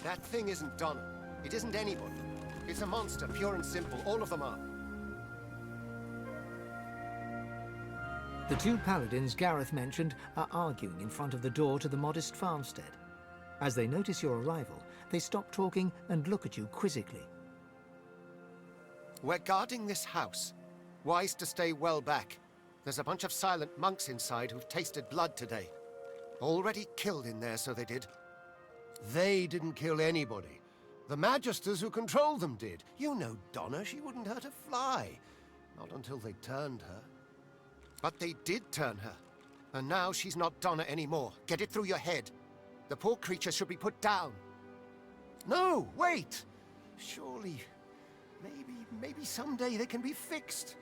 That thing isn't Donna. It isn't anybody. It's a monster, pure and simple. All of them are. The two paladins Gareth mentioned are arguing in front of the door to the modest farmstead. As they notice your arrival, they stop talking and look at you quizzically. We're guarding this house. Wise to stay well back. There's a bunch of silent monks inside who've tasted blood today. Already killed in there, so they did. They didn't kill anybody. The Magisters who control them did. You know Donna, she wouldn't hurt a fly. Not until they turned her. But they did turn her. And now she's not Donna anymore. Get it through your head. The poor creature should be put down. No, wait! Surely, maybe someday they can be fixed.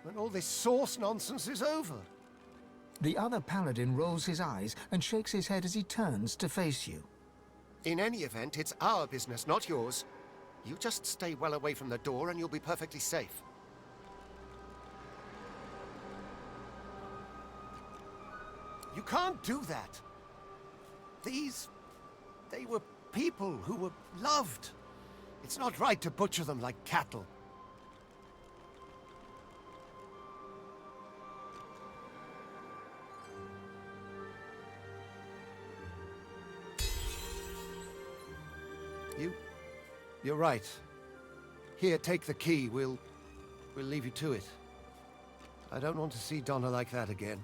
When all this source nonsense is over. The other paladin rolls his eyes and shakes his head as he turns to face you. In any event, it's our business, not yours. You just stay well away from the door and you'll be perfectly safe. You can't do that. They were people who were loved. It's not right to butcher them like cattle. You're right. Here, take the key. We'll leave you to it. I don't want to see Donna like that again.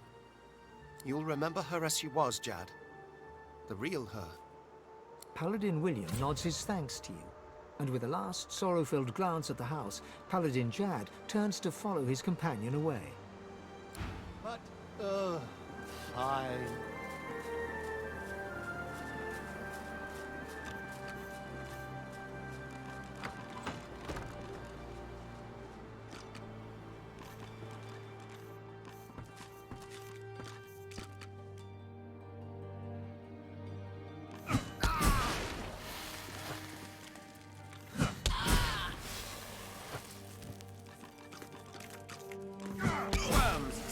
You'll remember her as she was, Jad. The real her. Paladin William nods his thanks to you, and with a last sorrow-filled glance at the house, Paladin Jad turns to follow his companion away. But, fine.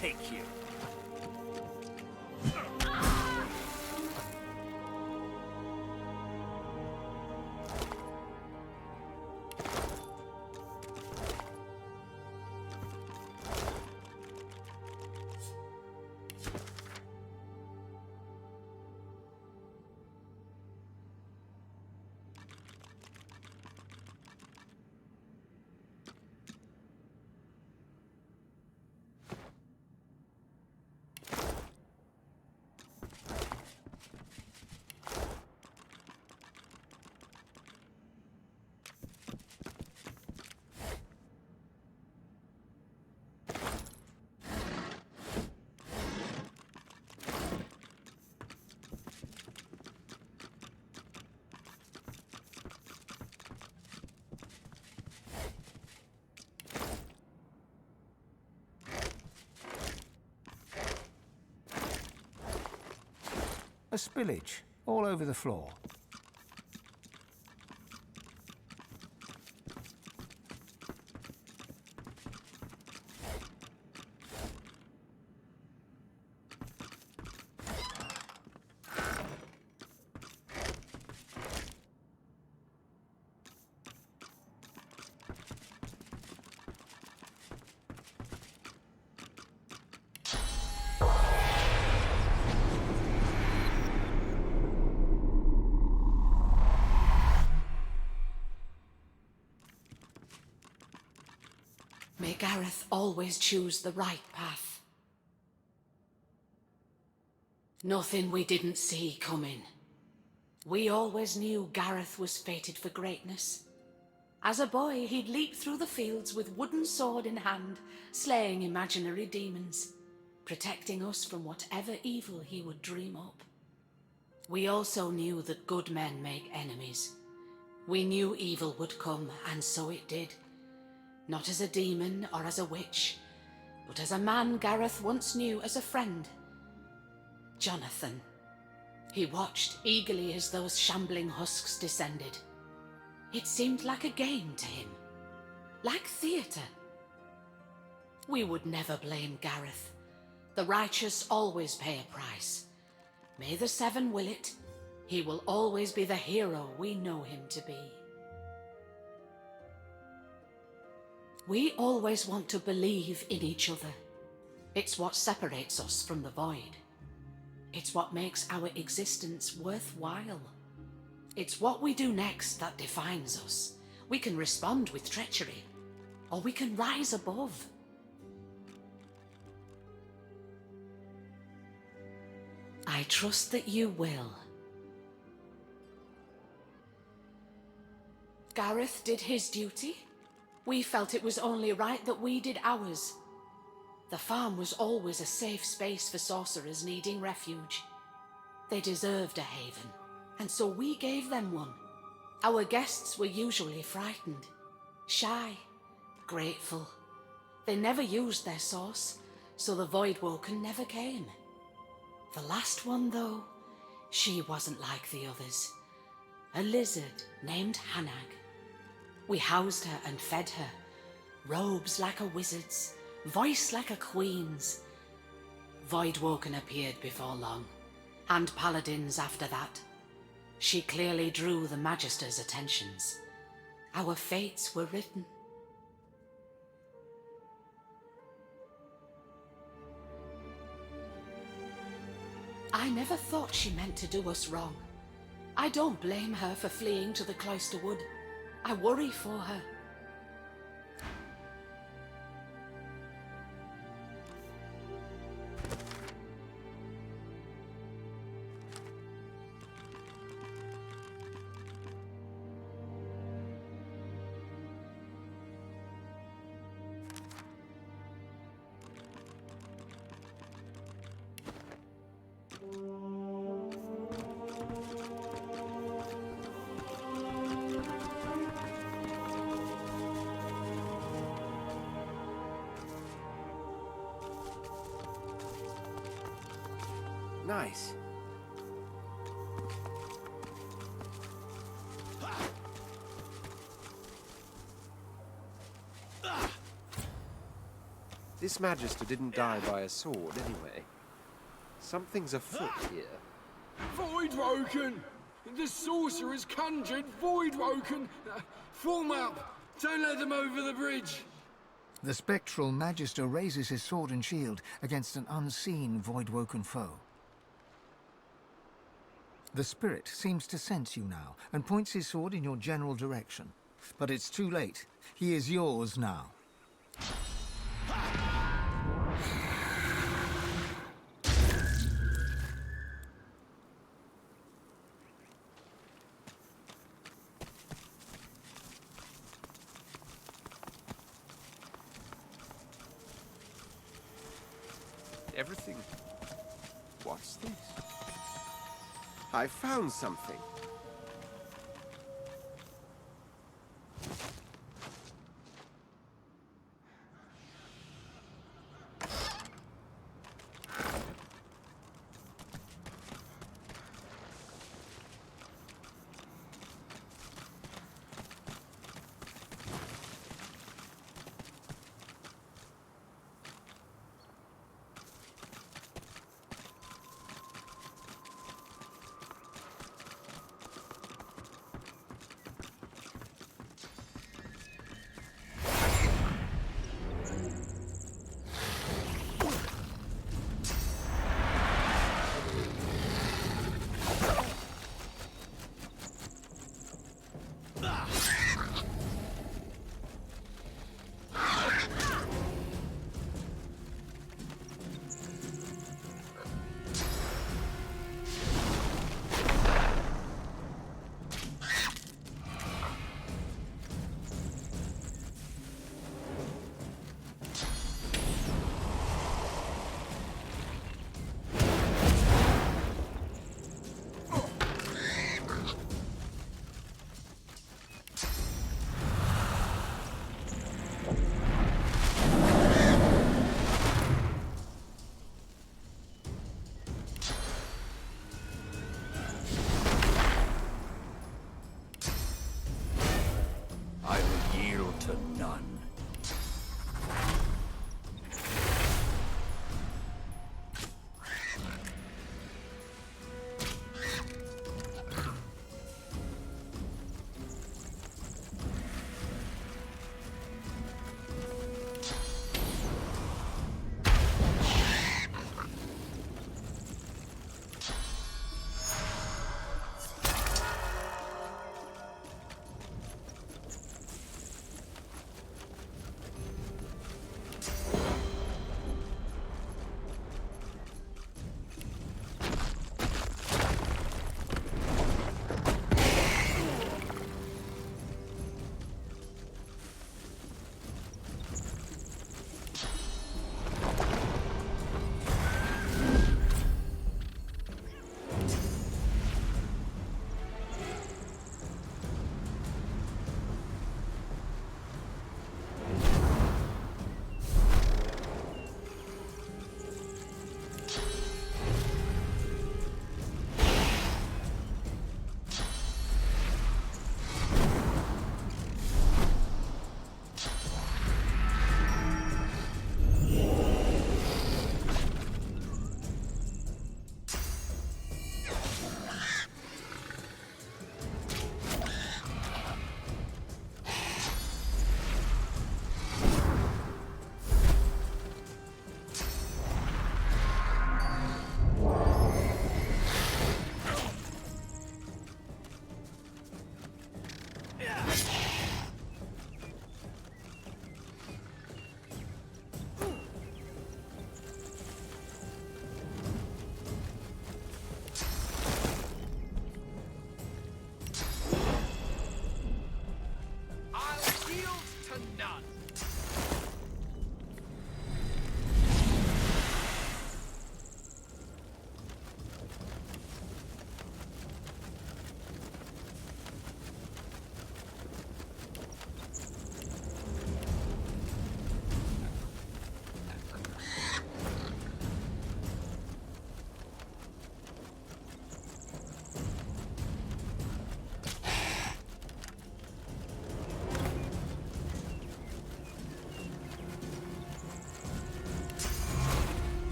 Take you. A spillage all over the floor. May Gareth always choose the right path. Nothing we didn't see coming. We always knew Gareth was fated for greatness. As a boy, he'd leap through the fields with wooden sword in hand, slaying imaginary demons, protecting us from whatever evil he would dream up. We also knew that good men make enemies. We knew evil would come, and so it did. Not as a demon or as a witch, but as a man Gareth once knew as a friend. Jonathan. He watched eagerly as those shambling husks descended. It seemed like a game to him, like theatre. We would never blame Gareth. The righteous always pay a price. May the Seven will it, he will always be the hero we know him to be. We always want to believe in each other. It's what separates us from the void. It's what makes our existence worthwhile. It's what we do next that defines us. We can respond with treachery, or we can rise above. I trust that you will. Gareth did his duty. We felt it was only right that we did ours. The farm was always a safe space for sorcerers needing refuge. They deserved a haven, and so we gave them one. Our guests were usually frightened, shy, grateful. They never used their source, so the Voidwoken never came. The last one, though, she wasn't like the others. A lizard named Hanag. We housed her and fed her. Robes like a wizard's, voice like a queen's. Voidwoken appeared before long, and paladins after that. She clearly drew the Magister's attentions. Our fates were written. I never thought she meant to do us wrong. I don't blame her for fleeing to the Cloister Wood. I worry for her. Nice. This Magister didn't die by a sword, anyway. Something's afoot here. Voidwoken! The Sorcerers conjured Voidwoken! Form up! Don't let them over the bridge! The spectral Magister raises his sword and shield against an unseen Voidwoken foe. The spirit seems to sense you now, and points his sword in your general direction. But it's too late. He is yours now. Everything. What's this? I found something.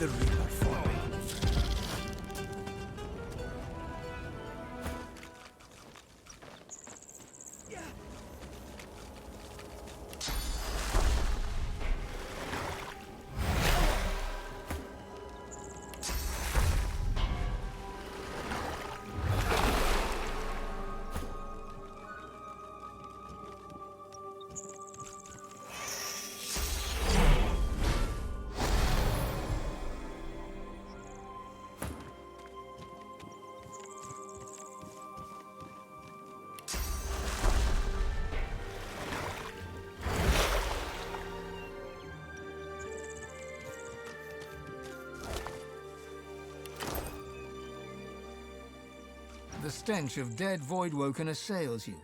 the Reaper for me. The stench of dead Voidwoken assails you.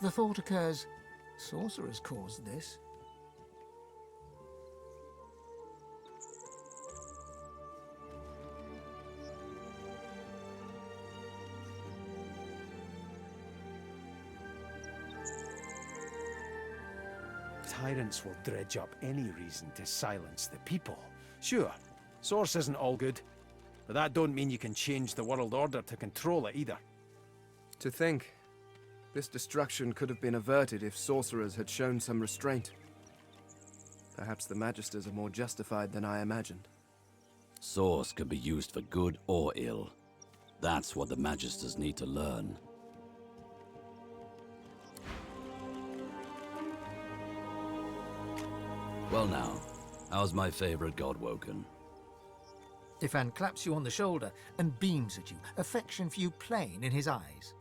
The thought occurs, Sorcerers caused this. Tyrants will dredge up any reason to silence the people. Sure, Source isn't all good, but that don't mean you can change the world order to control it either. To think, this destruction could have been averted if Sorcerers had shown some restraint. Perhaps the Magisters are more justified than I imagined. Source can be used for good or ill. That's what the Magisters need to learn. Well now, how's my favorite Godwoken? Ifan claps you on the shoulder and beams at you, affection for you plain in his eyes.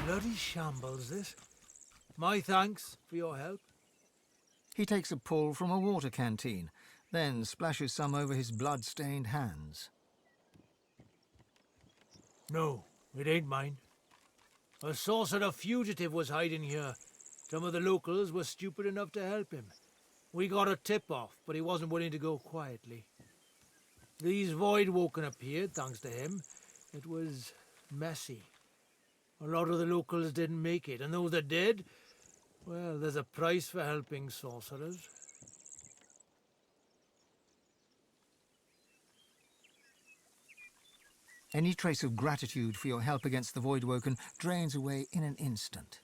Bloody shambles, this. My thanks for your help. He takes a pull from a water canteen, then splashes some over his blood-stained hands. No, it ain't mine. A sorcerer fugitive was hiding here. Some of the locals were stupid enough to help him. We got a tip-off, but he wasn't willing to go quietly. These Voidwoken appeared, thanks to him. It was messy. A lot of the locals didn't make it, and those that did, well, there's a price for helping sorcerers. Any trace of gratitude for your help against the Voidwoken drains away in an instant.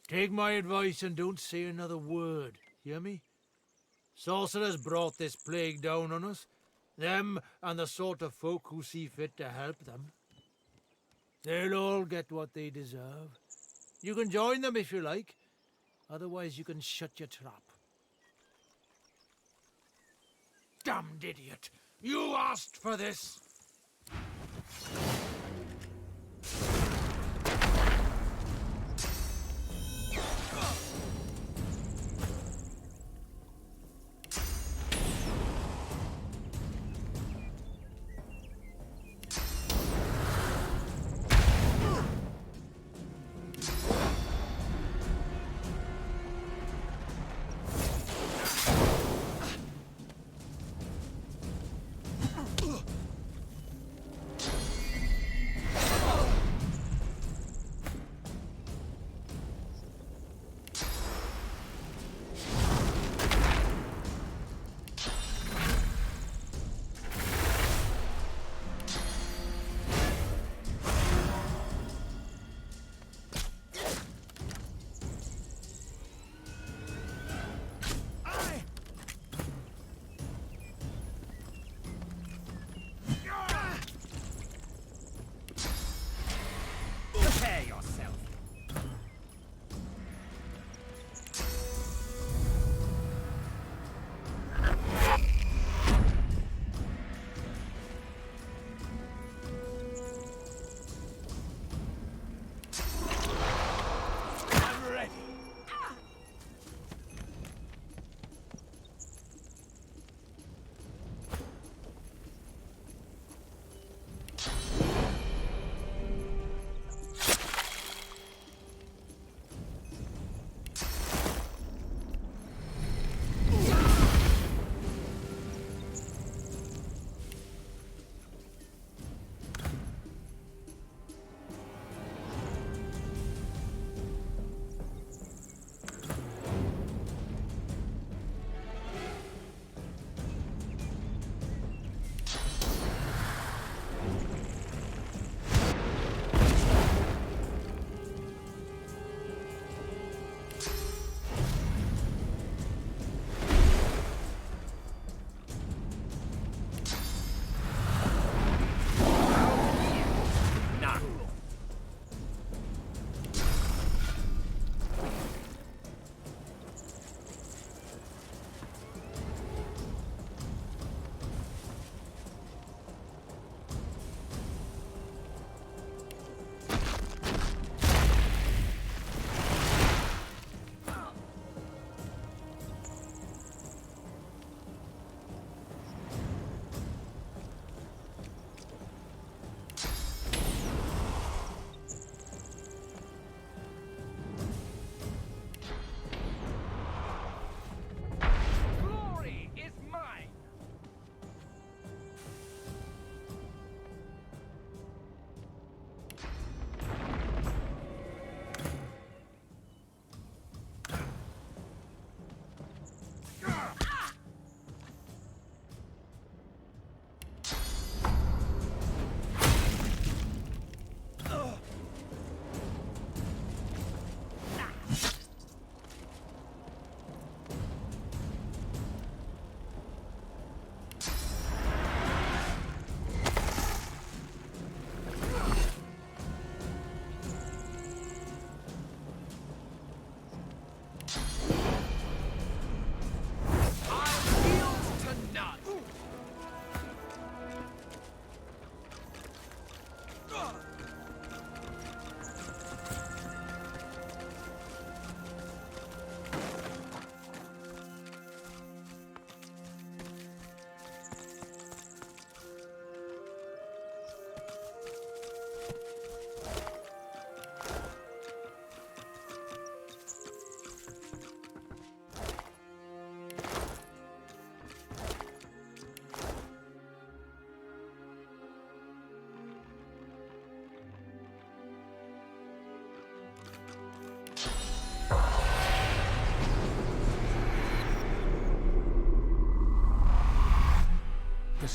Take my advice and don't say another word, hear me? Sorcerers brought this plague down on us, them and the sort of folk who see fit to help them. They'll all get what they deserve. You can join them if you like, otherwise you can shut your trap. Damned idiot! You asked for this!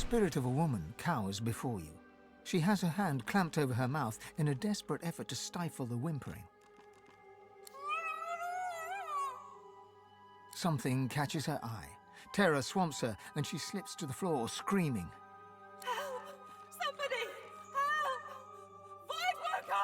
spirit of a woman cowers before you. She has her hand clamped over her mouth in a desperate effort to stifle the whimpering. Something catches her eye. Terror swamps her, and she slips to the floor, screaming. Help! Somebody! Help! Voidwokens!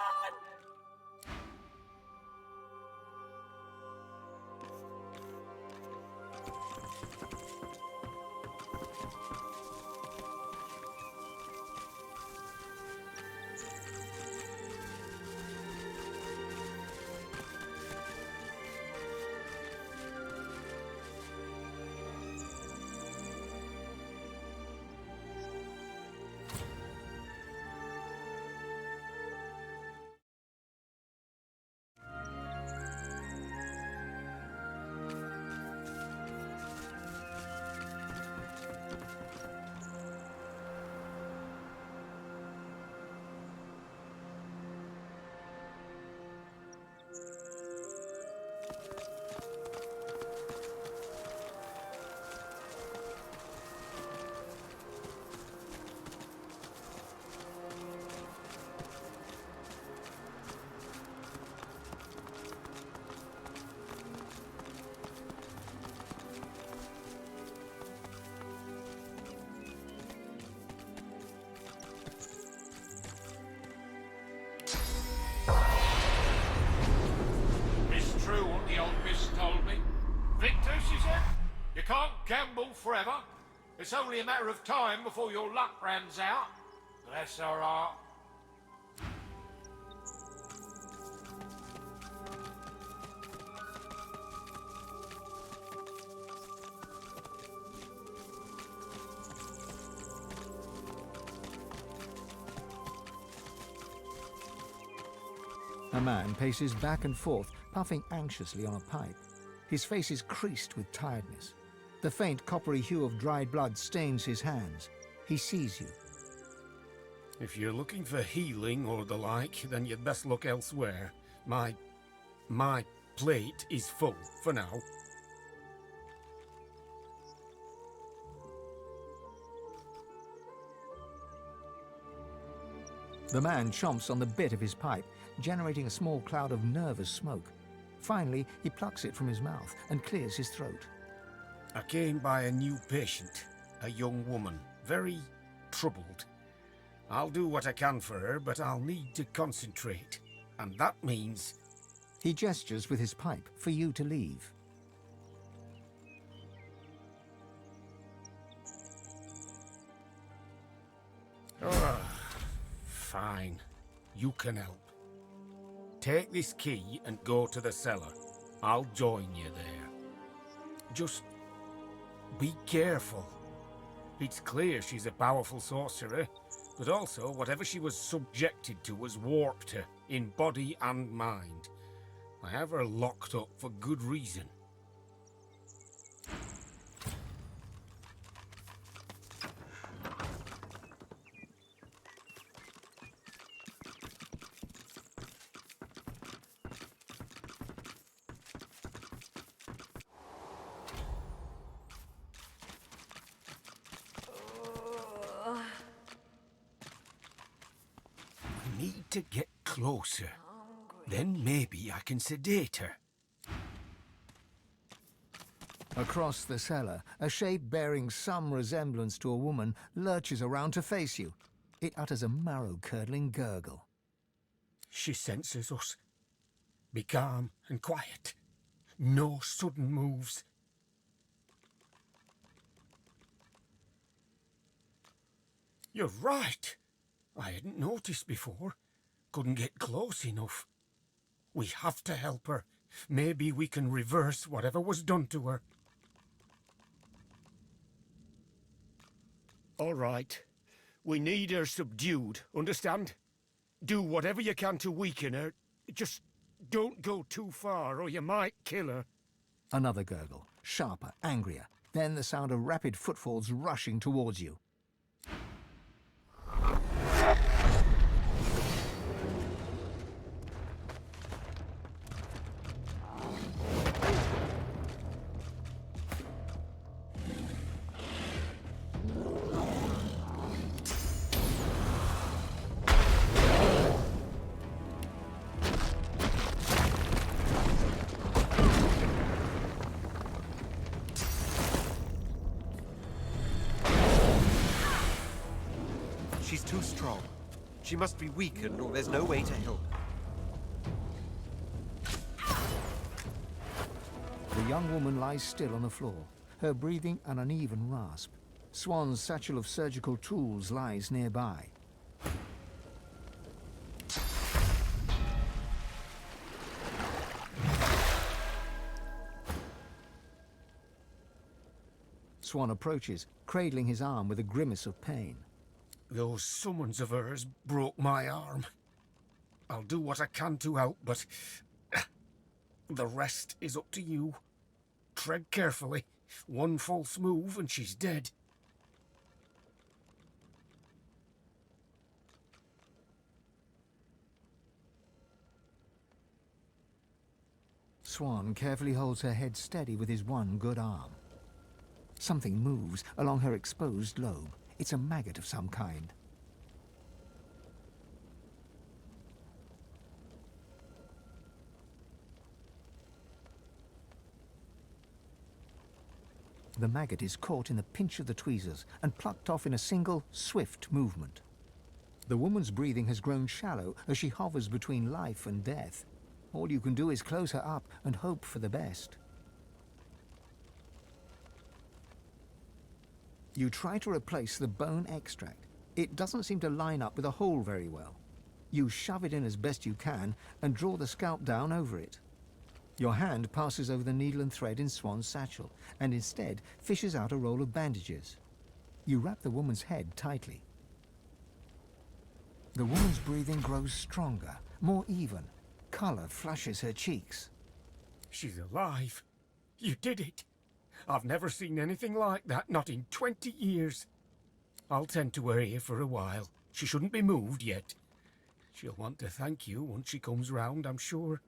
True what the old miss told me. Victor, she said, you can't gamble forever. It's only a matter of time before your luck runs out. Bless her heart. A man paces back and forth, puffing anxiously on a pipe. His face is creased with tiredness. The faint coppery hue of dried blood stains his hands. He sees you. If you're looking for healing or the like, then you'd best look elsewhere. My plate is full for now. The man chomps on the bit of his pipe, generating a small cloud of nervous smoke. Finally, he plucks it from his mouth and clears his throat. I came by a new patient, a young woman, very troubled. I'll do what I can for her, but I'll need to concentrate. And that means... He gestures with his pipe for you to leave. Fine. You can help. Take this key and go to the cellar. I'll join you there. Just be careful. It's clear she's a powerful sorcerer, but also whatever she was subjected to has warped her in body and mind. I have her locked up for good reason. Need to get closer. Then maybe I can sedate her. Across the cellar, a shape bearing some resemblance to a woman lurches around to face you. It utters a marrow-curdling gurgle. She senses us. Be calm and quiet. No sudden moves. You're right. I hadn't noticed before. Couldn't get close enough. We have to help her. Maybe we can reverse whatever was done to her. All right. We need her subdued, understand? Do whatever you can to weaken her. Just don't go too far or you might kill her. Another gurgle, sharper, angrier. Then the sound of rapid footfalls rushing towards you. Too strong. She must be weakened, or there's no way to help her. The young woman lies still on the floor, her breathing an uneven rasp. Swan's satchel of surgical tools lies nearby. Swan approaches, cradling his arm with a grimace of pain. Those summons of hers broke my arm. I'll do what I can to help, but the rest is up to you. Tread carefully. One false move and she's dead. Swan carefully holds her head steady with his one good arm. Something moves along her exposed lobe. It's a maggot of some kind. The maggot is caught in the pinch of the tweezers and plucked off in a single, swift movement. The woman's breathing has grown shallow as she hovers between life and death. All you can do is close her up and hope for the best. You try to replace the bone extract. It doesn't seem to line up with the hole very well. You shove it in as best you can and draw the scalp down over it. Your hand passes over the needle and thread in Swan's satchel and instead fishes out a roll of bandages. You wrap the woman's head tightly. The woman's breathing grows stronger, more even. Color flushes her cheeks. She's alive. You did it. I've never seen anything like that, not in 20 years. I'll tend to her here for a while. She shouldn't be moved yet. She'll want to thank you once she comes round, I'm sure.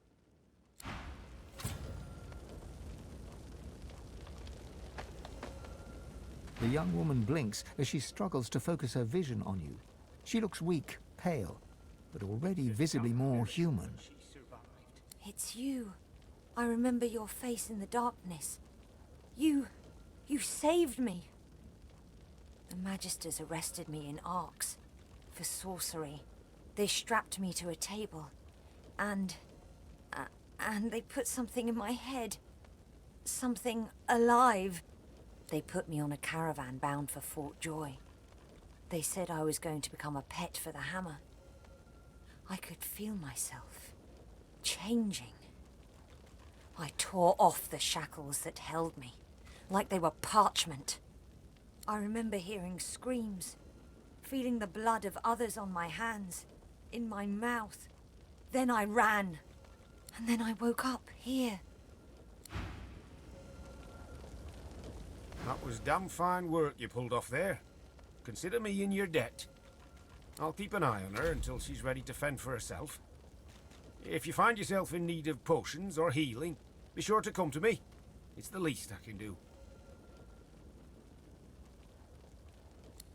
The young woman blinks as she struggles to focus her vision on you. She looks weak, pale, but already visibly more human. It's you. I remember your face in the darkness. You saved me. The Magisters arrested me in Arx for sorcery. They strapped me to a table, and they put something in my head. Something alive. They put me on a caravan bound for Fort Joy. They said I was going to become a pet for the hammer. I could feel myself changing. I tore off the shackles that held me, like they were parchment. I remember hearing screams, feeling the blood of others on my hands, in my mouth. Then I ran, and then I woke up here. That was damn fine work you pulled off there. Consider me in your debt. I'll keep an eye on her until she's ready to fend for herself. If you find yourself in need of potions or healing, be sure to come to me. It's the least I can do.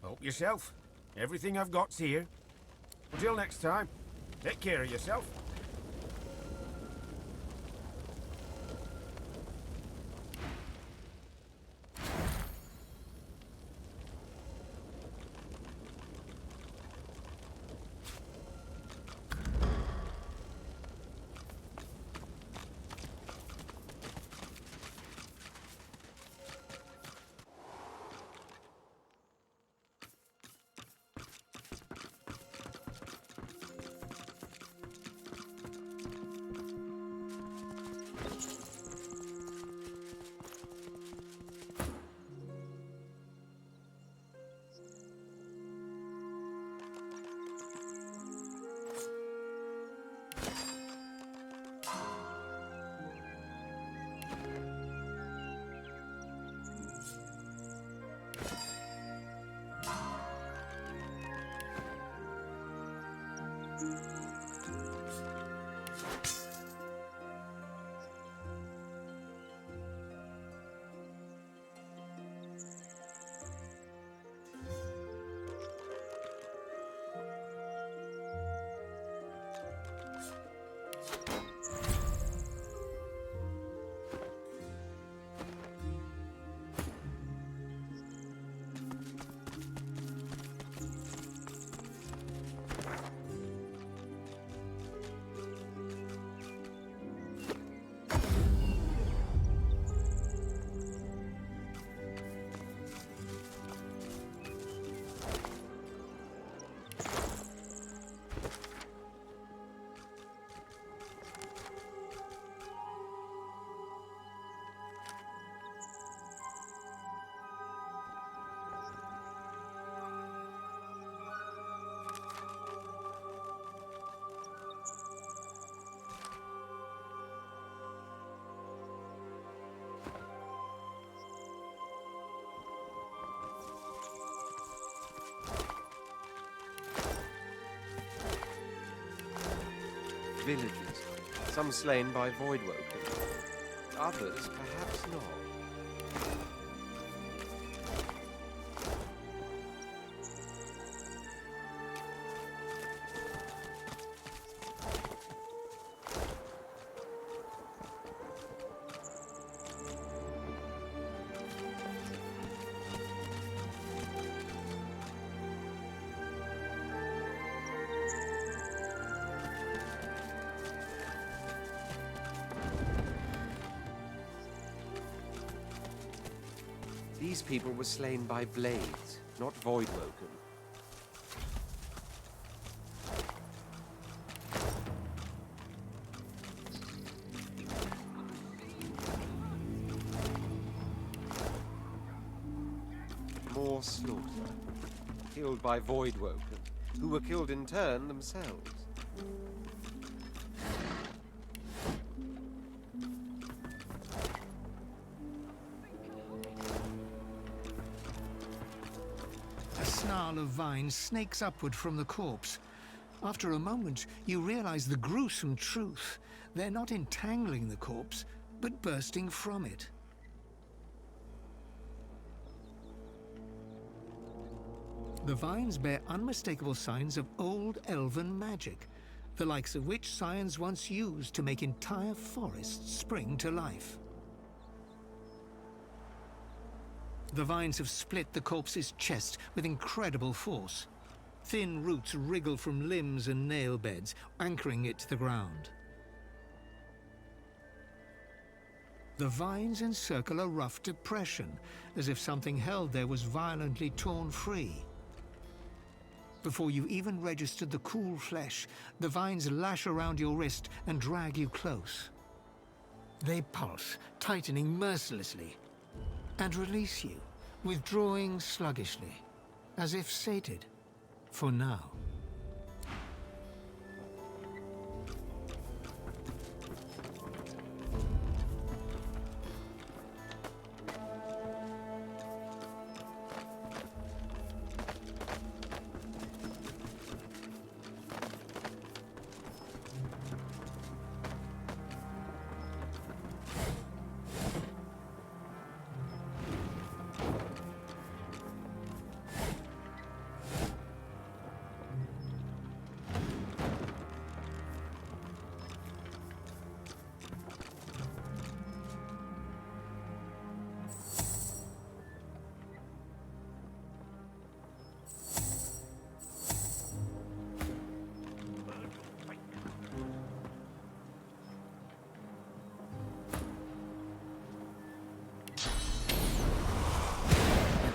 Help yourself. Everything I've got's here. Until next time, take care of yourself. villagers, some slain by Voidwokens, others perhaps not. These people were slain by blades, not Voidwoken. More slaughter. Killed by Voidwoken, who were killed in turn themselves. A snarl of vines snakes upward from the corpse. After a moment, you realize the gruesome truth. They're not entangling the corpse, but bursting from it. The vines bear unmistakable signs of old elven magic, the likes of which science once used to make entire forests spring to life. The vines have split the corpse's chest with incredible force. Thin roots wriggle from limbs and nail beds, anchoring it to the ground. The vines encircle a rough depression, as if something held there was violently torn free. Before you even registered the cool flesh, the vines lash around your wrist and drag you close. They pulse, tightening mercilessly, and release you, withdrawing sluggishly, as if sated, for now.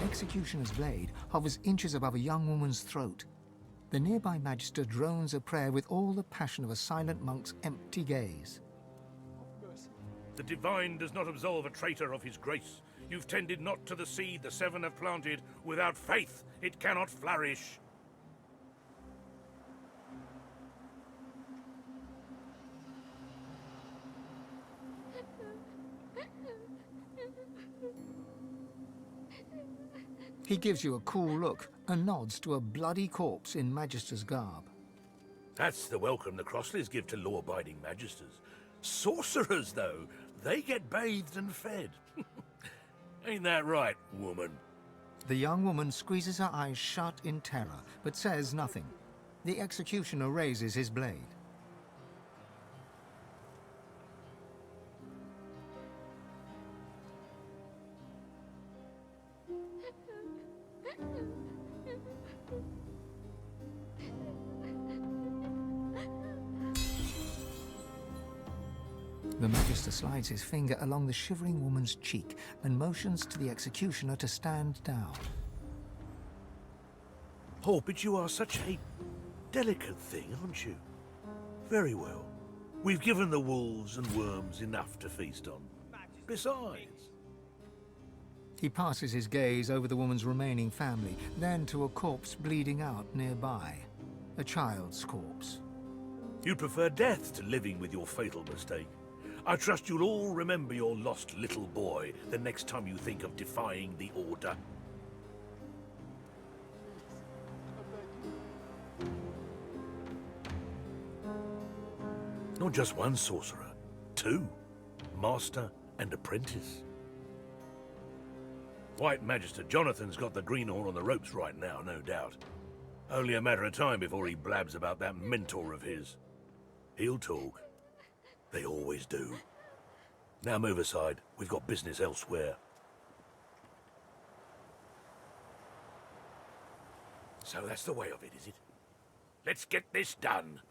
Executioner's blade hovers inches above a young woman's throat. The nearby magister drones a prayer with all the passion of a silent monk's empty gaze. The divine does not absolve a traitor of his grace. You've tended not to the seed the seven have planted. Without faith, it cannot flourish. He gives you a cool look and nods to a bloody corpse in Magister's garb. That's the welcome the Crossleys give to law-abiding magisters. Sorcerers, though, they get bathed and fed. Ain't that right, woman? The young woman squeezes her eyes shut in terror, but says nothing. The executioner raises his blade. The Magister slides his finger along the shivering woman's cheek and motions to the executioner to stand down. Oh, but you are such a delicate thing, aren't you? Very well. We've given the wolves and worms enough to feast on. Besides... He passes his gaze over the woman's remaining family, then to a corpse bleeding out nearby. A child's corpse. You prefer death to living with your fatal mistake. I trust you'll all remember your lost little boy the next time you think of defying the Order. Not just one sorcerer, two. Master and apprentice. White Magister Jonathan's got the greenhorn on the ropes right now, no doubt. Only a matter of time before he blabs about that mentor of his. He'll talk. They always do. Now move aside. We've got business elsewhere. So that's the way of it, is it? Let's get this done.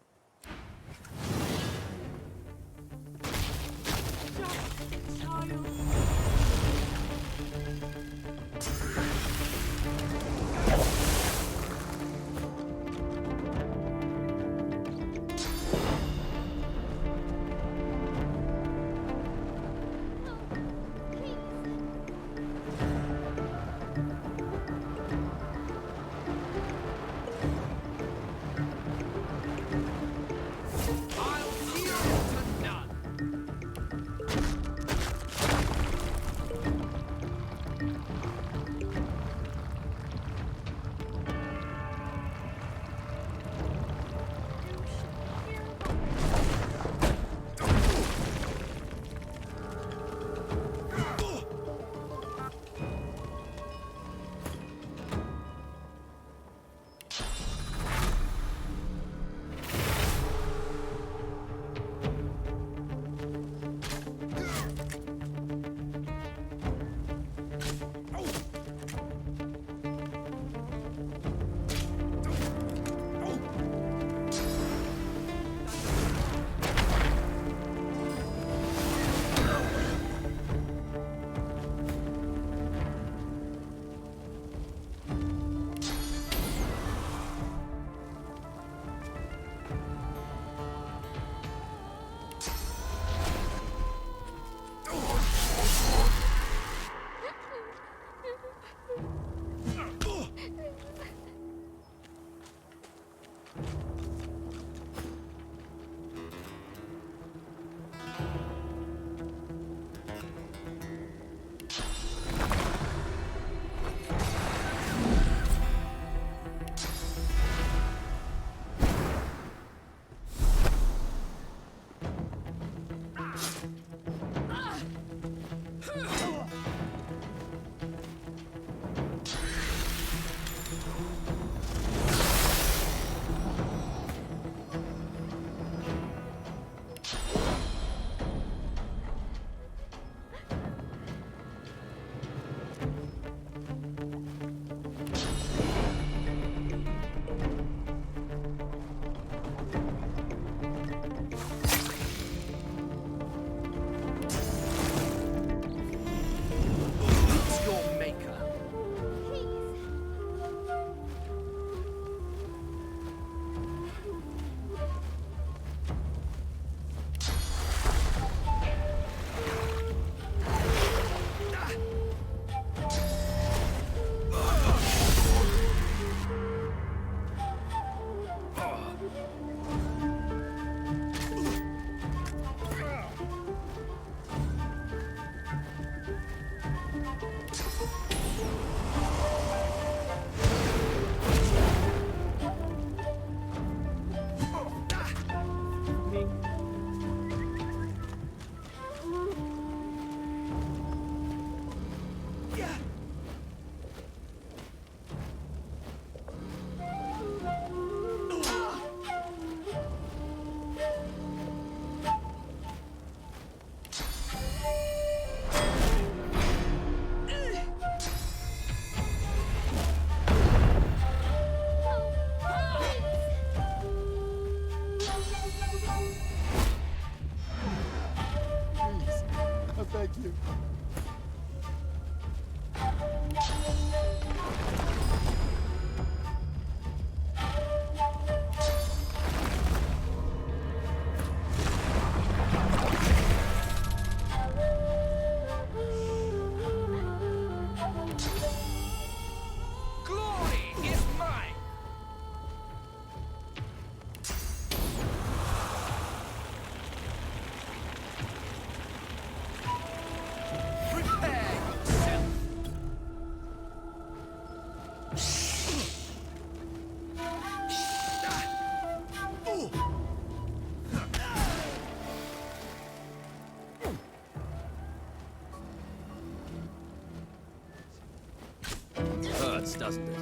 sense, doesn't it?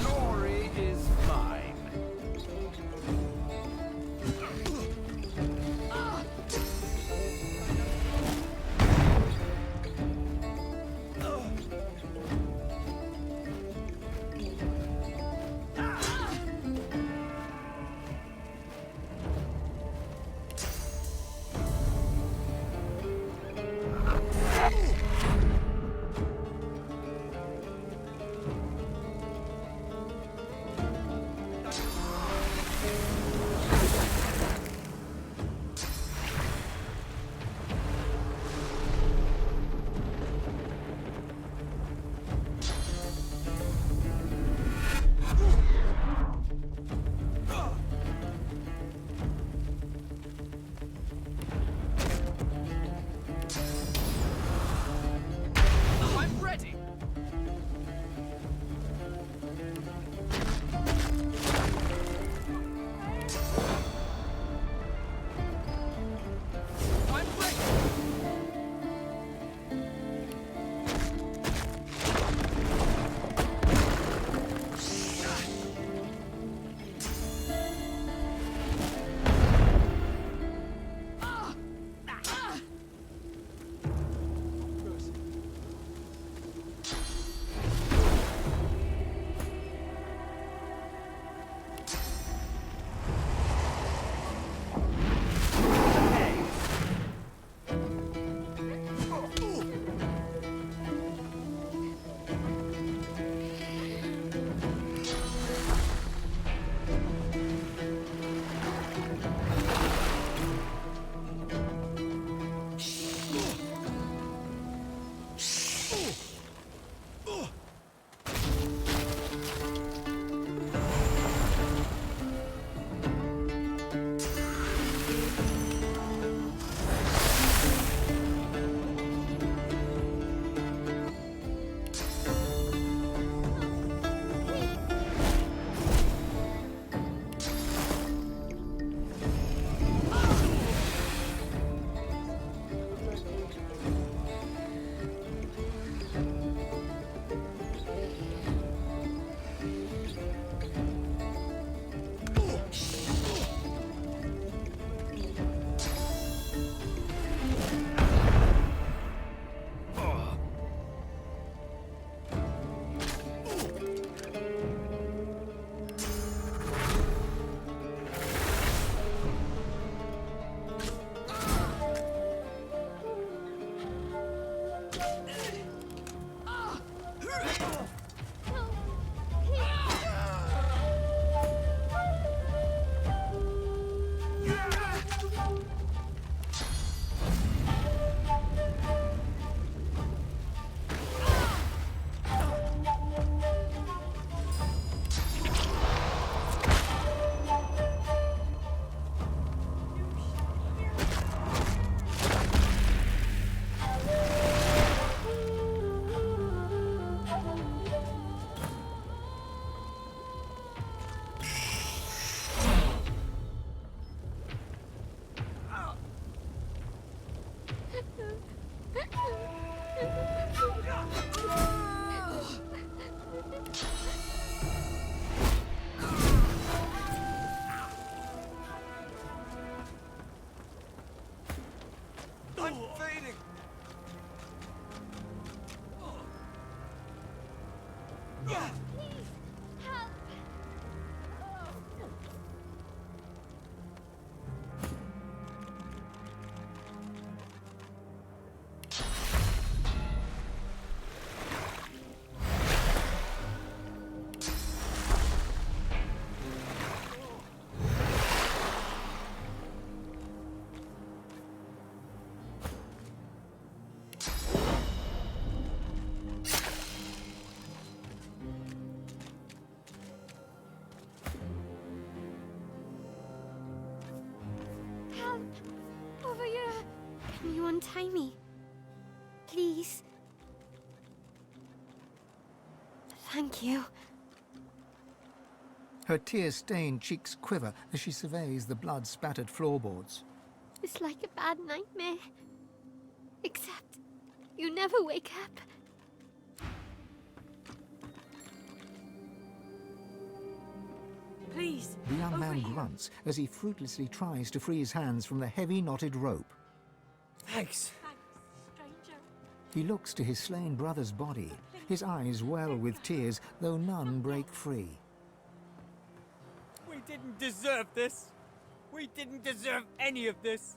Glory is mine. I'm ready. I'm ready. I'm fading. untie me. Please. Thank you. Her tear-stained cheeks quiver as she surveys the blood-spattered floorboards. It's like a bad nightmare. Except you never wake up. Please. The young man grunts as he fruitlessly tries to free his hands from the heavy knotted rope. Thanks. Stranger. He looks to his slain brother's body. His eyes well with tears, though none break free. We didn't deserve this. We didn't deserve any of this.